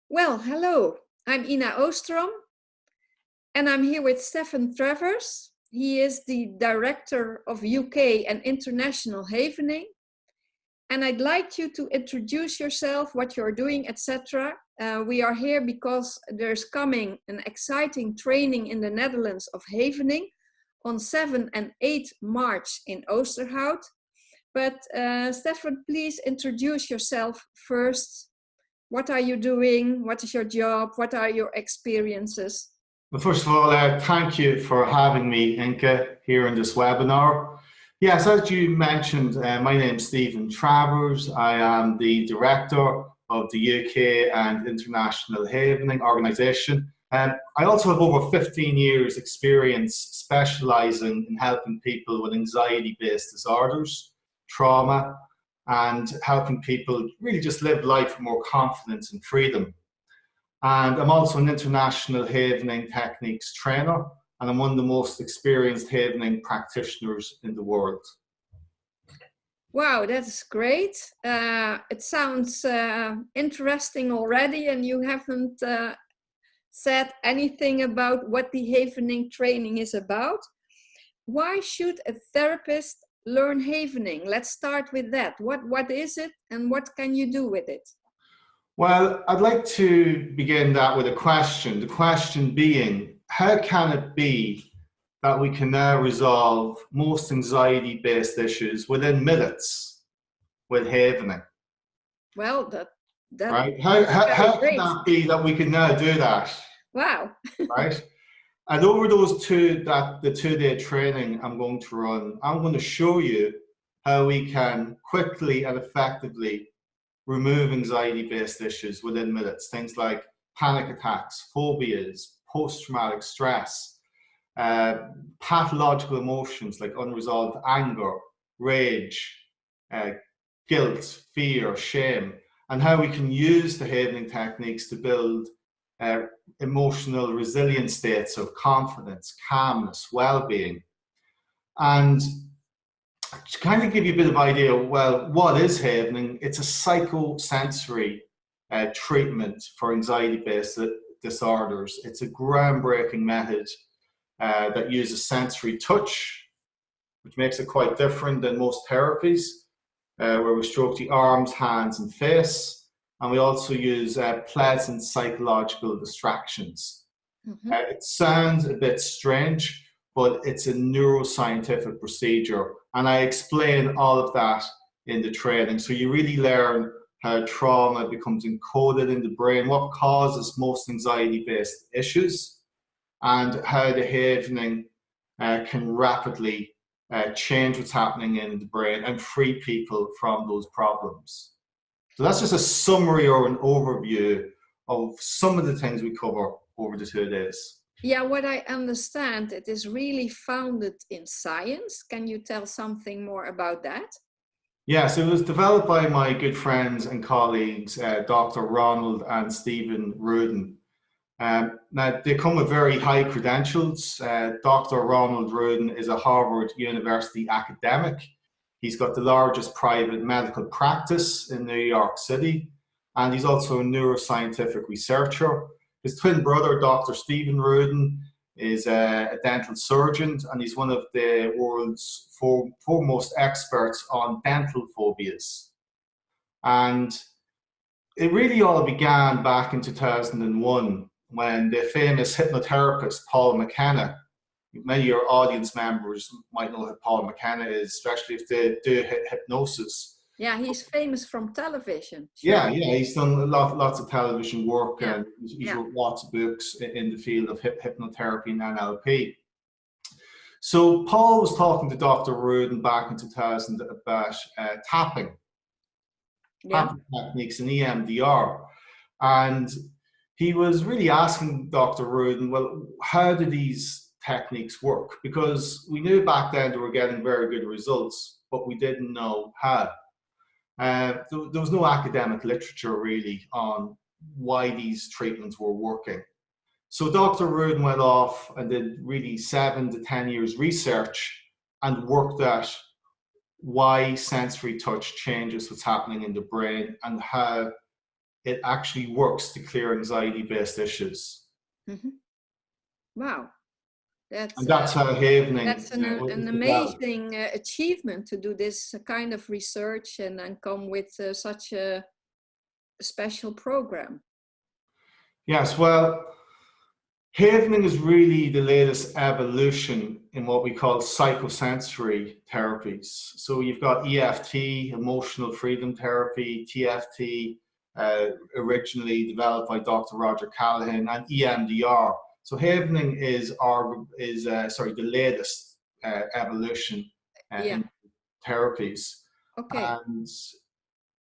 Well, hello. I'm Ina Oostrom, and I'm here with Stefan Travers. He is the Director of UK and International Havening. And I'd like you to introduce yourself, what you're doing, etc. We are here because there's coming an exciting training in the Netherlands of Havening on 7 and 8 March in Oosterhout. But Stefan, please introduce yourself first. What are you doing? What is your job? What are your experiences? Well, first of all, thank you for having me, Inka, here in this webinar. Yes, as you mentioned, my name is Stephen Travers. I am the Director of the UK and International Havening Organisation. I also have over 15 years experience specialising in helping people with anxiety-based disorders, trauma, and helping people really just live life with more confidence and freedom. And I'm also an international havening techniques trainer, and I'm one of the most experienced havening practitioners in the world. Wow, that's great. It sounds interesting already, and you haven't said anything about what the havening training is about. Why should a therapist learn havening? Let's start with that. What is it, and what can you do with it? Well, I'd like to begin that with a question. The question being, how can it be that we can now resolve most anxiety-based issues within minutes with havening? Well, that right? How can that be that we can now do that? Wow. Right? And over those the 2-day training I'm going to run, I'm going to show you how we can quickly and effectively remove anxiety-based issues within minutes. Things like panic attacks, phobias, post-traumatic stress, pathological emotions like unresolved anger, rage, guilt, fear, shame, and how we can use the havening techniques to build emotional resilient states of confidence, calmness, well-being. And to kind of give you a bit of idea, well, what is havening? It's a psychosensory treatment for anxiety-based disorders. It's a groundbreaking method that uses sensory touch, which makes it quite different than most therapies, where we stroke the arms, hands, and face. And we also use pleasant psychological distractions. Mm-hmm. It sounds a bit strange, but it's a neuroscientific procedure. And I explain all of that in the training. So you really learn how trauma becomes encoded in the brain, what causes most anxiety-based issues, and how the havening can rapidly change what's happening in the brain and free people from those problems. So that's just a summary or an overview of some of the things we cover over the 2 days. Yeah, what I understand, it is really founded in science. Can you tell something more about that? Yes, it was developed by my good friends and colleagues, Dr. Ronald and Stephen Ruden. Now, they come with very high credentials. Dr. Ronald Ruden is a Harvard University academic. He's got the largest private medical practice in New York City, and he's also a neuroscientific researcher. His twin brother, Dr. Stephen Ruden, is a dental surgeon, and he's one of the world's foremost experts on dental phobias. And it really all began back in 2001 when the famous hypnotherapist, Paul McKenna, many of your audience members might know who Paul McKenna is, especially if they do hypnosis. Yeah, he's famous from television. Sure. Yeah, he's done lots of television work, and he's wrote lots of books in the field of hypnotherapy and NLP. So Paul was talking to Dr. Ruden back in 2000 about tapping techniques in EMDR, and he was really asking Dr. Ruden, well, how do these techniques work? Because we knew back then they were getting very good results, but we didn't know how. There was no academic literature really on why these treatments were working. So Dr. Ruden went off and did really 7 to 10 years research and worked out why sensory touch changes what's happening in the brain and how it actually works to clear anxiety-based issues. Mm-hmm. Wow, that's And that's how Havening an was developed. amazing achievement to do this kind of research and come with such a special program. Yes, well, Havening is really the latest evolution in what we call psychosensory therapies. So you've got EFT, emotional freedom therapy, TFT, originally developed by Dr. Roger Callahan, and EMDR. So Havening is the latest evolution Yeah. in therapies. Okay.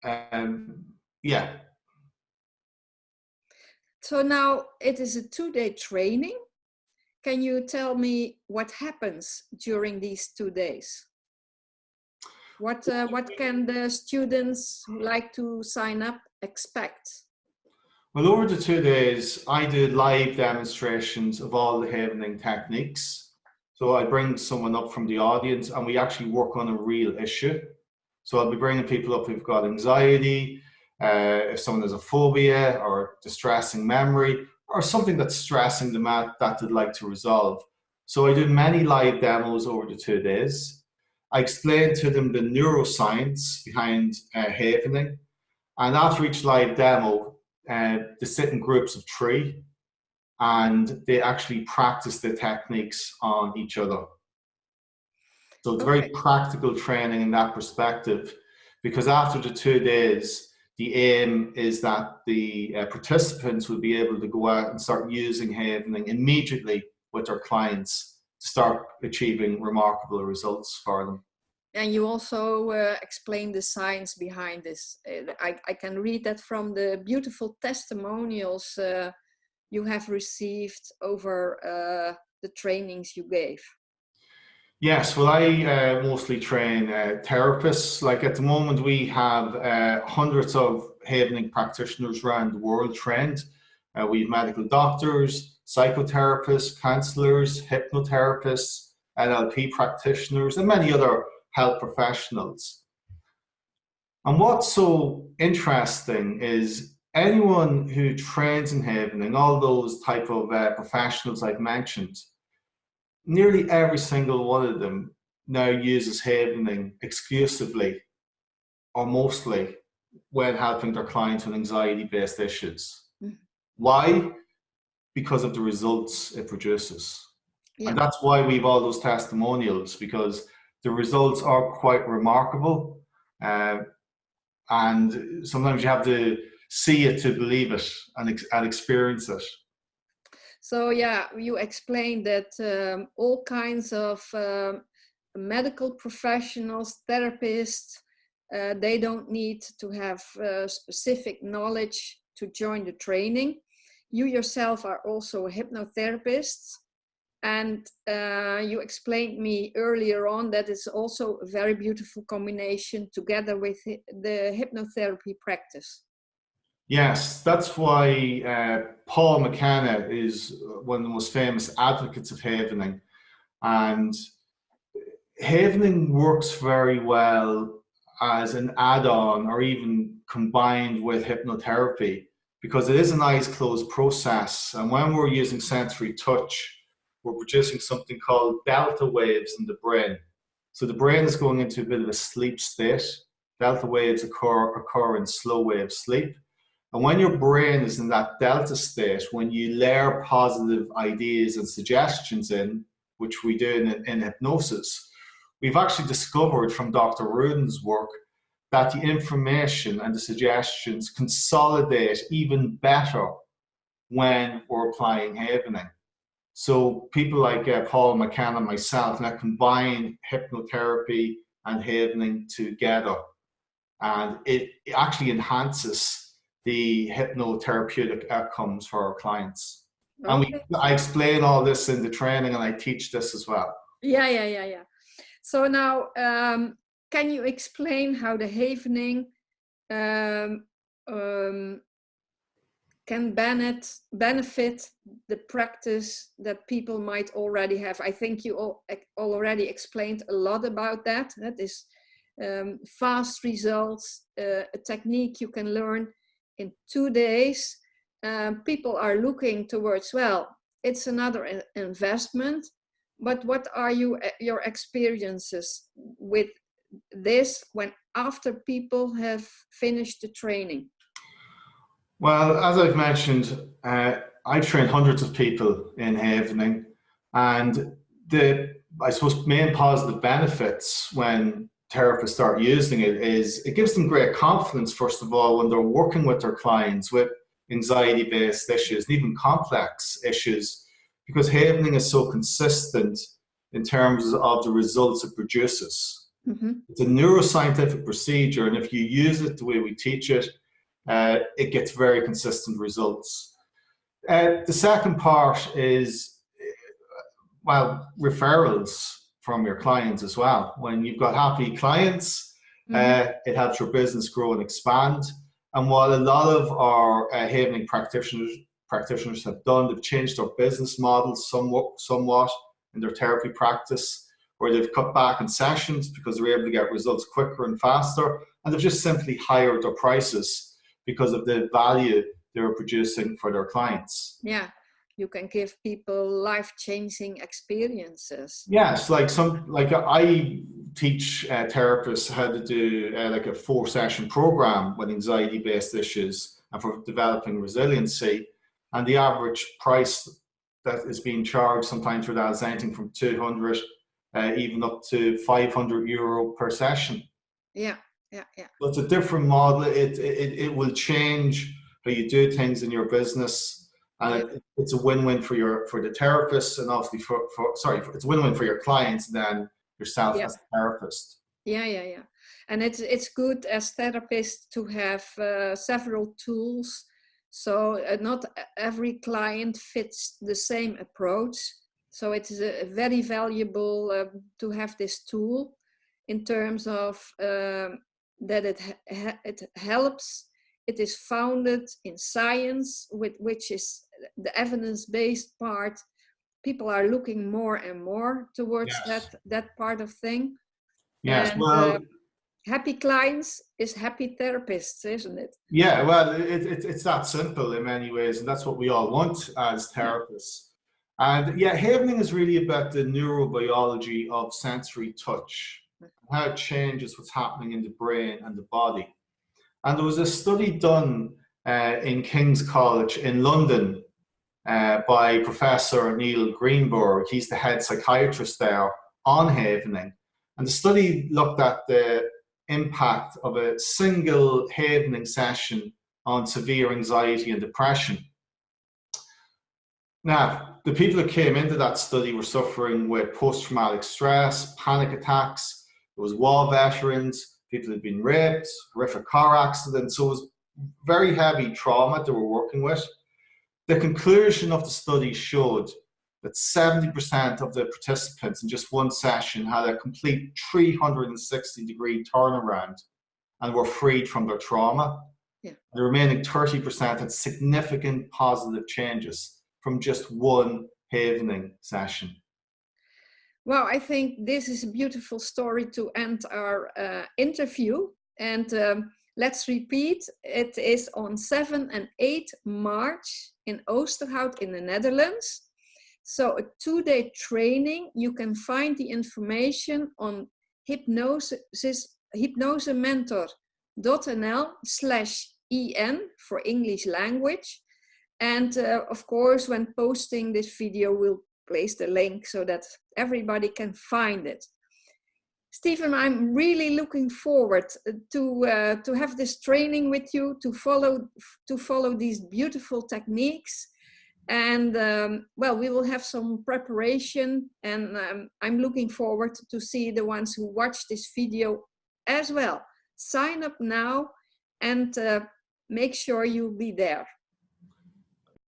And yeah. So now it is a 2-day training. Can you tell me what happens during these 2 days? What can the students who like to sign up expect? Well, over the 2 days, I did live demonstrations of all the Havening techniques. So I bring someone up from the audience and we actually work on a real issue. So I'll be bringing people up who've got anxiety, if someone has a phobia or distressing memory, or something that's stressing them out that they'd like to resolve. So I did many live demos over the 2 days. I explained to them the neuroscience behind Havening. And after each live demo, they sit in groups of 3 and they actually practice the techniques on each other. So it's very practical training in that perspective, because after the 2 days, the aim is that the participants will be able to go out and start using Havening immediately with their clients to start achieving remarkable results for them. And you also explain the science behind this. I can read that from the beautiful testimonials you have received over the trainings you gave. Yes, well, I mostly train therapists. Like at the moment, we have hundreds of Havening practitioners around the world trained. We have medical doctors, psychotherapists, counselors, hypnotherapists, NLP practitioners, and many other health professionals. And what's so interesting is anyone who trains in Havening, all those type of professionals I've mentioned, nearly every single one of them now uses Havening exclusively or mostly when helping their clients with anxiety-based issues. Mm-hmm. Why? Because of the results it produces. Yeah. And that's why we have all those testimonials, because the results are quite remarkable. And sometimes you have to see it to believe it and experience it. So yeah, you explained that all kinds of medical professionals, therapists, they don't need to have specific knowledge to join the training. You yourself are also a hypnotherapist, and you explained me earlier on that it's also a very beautiful combination together with the hypnotherapy practice. Yes, that's why Paul McKenna is one of the most famous advocates of Havening. And Havening works very well as an add-on or even combined with hypnotherapy, because it is an eyes-closed process. And when we're using sensory touch, we're producing something called delta waves in the brain. So the brain is going into a bit of a sleep state. Delta waves occur in slow wave sleep. And when your brain is in that delta state, when you layer positive ideas and suggestions in, which we do in hypnosis, we've actually discovered from Dr. Ruden's work that the information and the suggestions consolidate even better when we're applying Havening. So people like Paul McKenna and myself now combine hypnotherapy and Havening together, and it actually enhances the hypnotherapeutic outcomes for our clients. Okay. And I explain all this in the training, and I teach this as well. Yeah. So now, can you explain how the Havening can benefit the practice that people might already have? I think you already explained a lot about that. That is fast results, a technique you can learn in 2 days, people are looking towards, well, it's another investment, but what are your experiences with this when after people have finished the training? Well, as I've mentioned, I train hundreds of people in havening, and I suppose, main positive benefits when therapists start using it is it gives them great confidence, first of all, when they're working with their clients with anxiety-based issues and even complex issues, because havening is so consistent in terms of the results it produces. Mm-hmm. It's a neuroscientific procedure, and if you use it the way we teach it, it gets very consistent results. The second part is, well, referrals from your clients as well. When you've got happy clients, it helps your business grow and expand. And while a lot of our havening practitioners have done, they've changed their business models somewhat in their therapy practice, where they've cut back on sessions because they're able to get results quicker and faster, and they've just simply higher their prices because of the value they're producing for their clients. Yeah, you can give people life-changing experiences. Yes, like I teach therapists how to do like a 4-session program with anxiety-based issues and for developing resiliency, and the average price that is being charged sometimes for that is anything from 200 even up to €500 per session. Yeah. So it's a different model. It will change how you do things in your business, and it's a win-win for the therapist, and obviously it's a win-win for your clients and then yourself as a therapist. Yeah. And it's good as therapists to have several tools, so not every client fits the same approach. So it is very valuable to have this tool in terms of that it helps. It is founded in science, which is the evidence-based part. People are looking more and more towards that part of thing. Yes, and, well, happy clients is happy therapists, isn't it? Yeah, well, it's that simple in many ways, and that's what we all want as therapists. And yeah, havening is really about the neurobiology of sensory touch, how it changes what's happening in the brain and the body. And there was a study done in King's College in London by Professor Neil Greenberg. He's the head psychiatrist there on havening. And the study looked at the impact of a single havening session on severe anxiety and depression. Now, the people that came into that study were suffering with post-traumatic stress, panic attacks. There was war veterans, people who'd been raped, horrific car accidents. So it was very heavy trauma they were working with. The conclusion of the study showed that 70% of the participants in just one session had a complete 360-degree turnaround and were freed from their trauma. Yeah. The remaining 30% had significant positive changes from just one havening session. Well, I think this is a beautiful story to end our interview. And let's repeat, it is on 7 and 8 March in Oosterhout in the Netherlands. So a 2-day training. You can find the information on hypnosementor.nl/en for English language. And of course, when posting this video, we'll place the link so that everybody can find it. Stephen, I'm really looking forward to have this training with you, to follow these beautiful techniques. And well, we will have some preparation, and I'm looking forward to see the ones who watch this video as well. Sign up now and make sure you'll be there.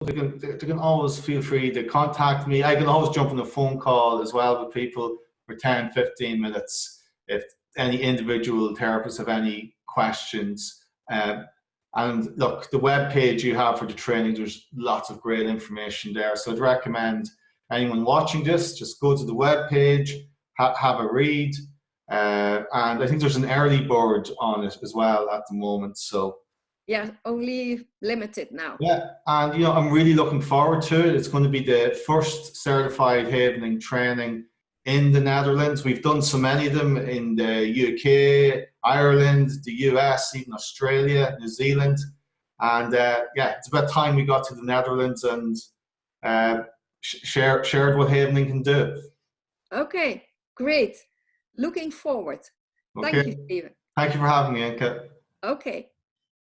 They can always feel free to contact me. I can always jump on a phone call as well with people for 10-15 minutes if any individual therapists have any questions. And look, the web page you have for the training, there's lots of great information there. So I'd recommend anyone watching this, just go to the web page, have a read. And I think there's an early bird on it as well at the moment. So Yeah, only limited now. Yeah, and you know, I'm really looking forward to it. It's going to be the first certified havening training in the Netherlands. We've done so many of them in the UK, Ireland, the US, even Australia, New Zealand. And yeah, it's about time we got to the Netherlands and shared what havening can do. Okay, great. Looking forward. Okay, Thank you, Stephen. thank you for having me, Inka. Okay.